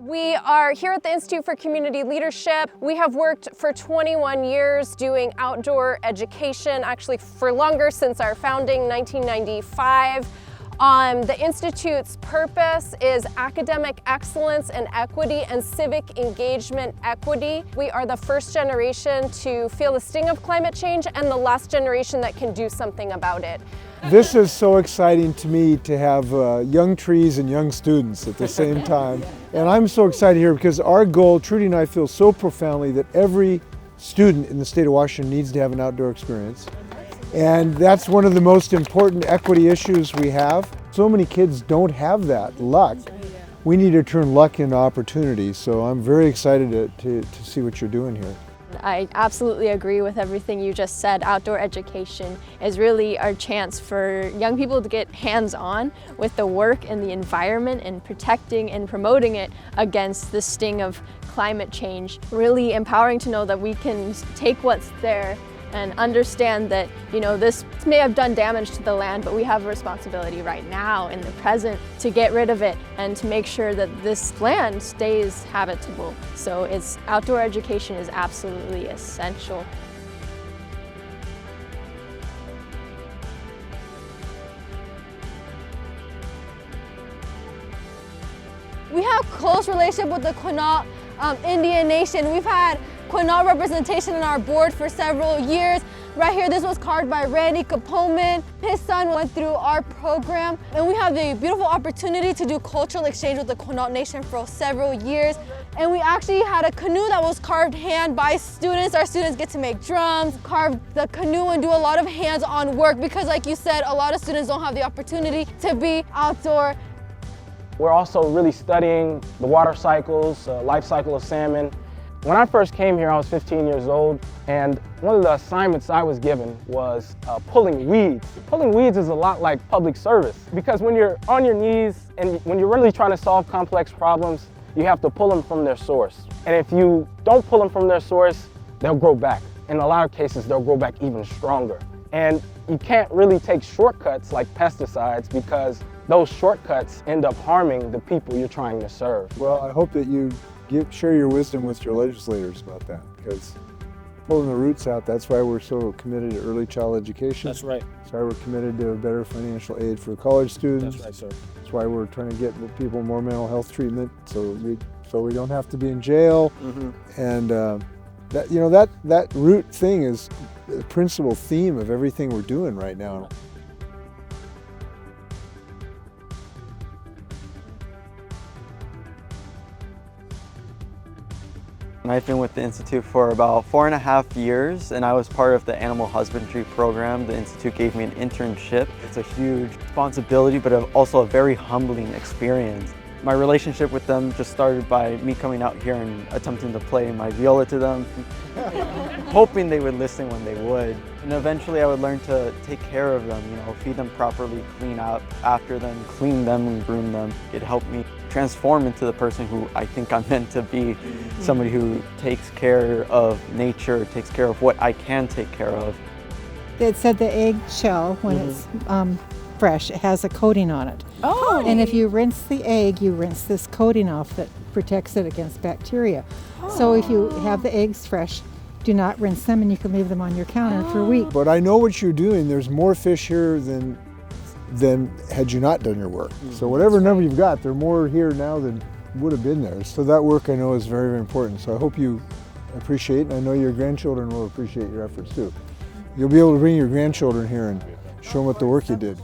We are here at the Institute for Community Leadership. We have worked for 21 years doing outdoor education, actually for longer, since our founding, 1995. The Institute's purpose is academic excellence and equity and civic engagement equity. We are the first generation to feel the sting of climate change and the last generation that can do something about it. This is so exciting to me to have young trees and young students at the same time. And I'm so excited here because our goal, Trudy and I feel so profoundly that every student in the state of Washington needs to have an outdoor experience. And that's one of the most important equity issues we have. So many kids don't have that luck. We need to turn luck into opportunity. So I'm very excited to see what you're doing here. I absolutely agree with everything you just said. Outdoor education is really our chance for young people to get hands-on with the work and the environment and protecting and promoting it against the sting of climate change. Really empowering to know that we can take what's there and understand that, this may have done damage to the land, but we have a responsibility right now in the present to get rid of it and to make sure that this land stays habitable. So outdoor education is absolutely essential. We have close relationship with the Quinault Indian Nation. We've had Quinault representation on our board for several years. Right here, this was carved by Randy Kapoman. His son went through our program, and we have the beautiful opportunity to do cultural exchange with the Quinault Nation for several years. And we actually had a canoe that was carved hand by students. Our students get to make drums, carve the canoe, and do a lot of hands-on work because, like you said, a lot of students don't have the opportunity to be outdoor. We're also really studying the water cycles, life cycle of salmon. When I first came here, I was 15 years old, and one of the assignments I was given was pulling weeds. Pulling weeds is a lot like public service, because when you're on your knees and when you're really trying to solve complex problems, you have to pull them from their source. And if you don't pull them from their source, they'll grow back. In a lot of cases, they'll grow back even stronger. And you can't really take shortcuts like pesticides because those shortcuts end up harming the people you're trying to serve. Well, I hope that you share your wisdom with your legislators about that, because pulling the roots out, that's why we're so committed to early child education. That's right. That's why we're committed to better financial aid for college students. That's right, sir. That's why we're trying to get people more mental health treatment so we don't have to be in jail. Mm-hmm. And that root thing is the principal theme of everything we're doing right now. I've been with the Institute for about 4.5 years, and I was part of the animal husbandry program. The Institute gave me an internship. It's a huge responsibility, but also a very humbling experience. My relationship with them just started by me coming out here and attempting to play my viola to them, hoping they would listen when they would. And eventually I would learn to take care of them, feed them properly, clean up after them, clean them and groom them. It helped me transform into the person who I think I'm meant to be, somebody who takes care of nature, takes care of what I can take care of. It said the egg shell, when it's fresh, it has a coating on it. Oh. And if you rinse the egg, you rinse this coating off that protects it against bacteria. Oh. So if you have the eggs fresh, do not rinse them, and you can leave them on your counter for a week. But I know what you're doing. There's more fish here than had you not done your work. So whatever number you've got, there are more here now than would have been there. So that work I know is very, very important. So I hope you appreciate it, and I know your grandchildren will appreciate your efforts too. You'll be able to bring your grandchildren here and show them what the work you did.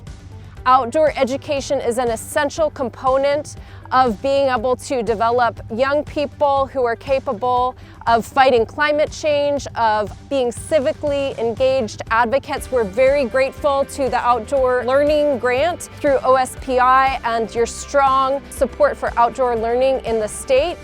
Outdoor education is an essential component of being able to develop young people who are capable of fighting climate change, of being civically engaged advocates. We're very grateful to the Outdoor Learning Grant through OSPI and your strong support for outdoor learning in the state.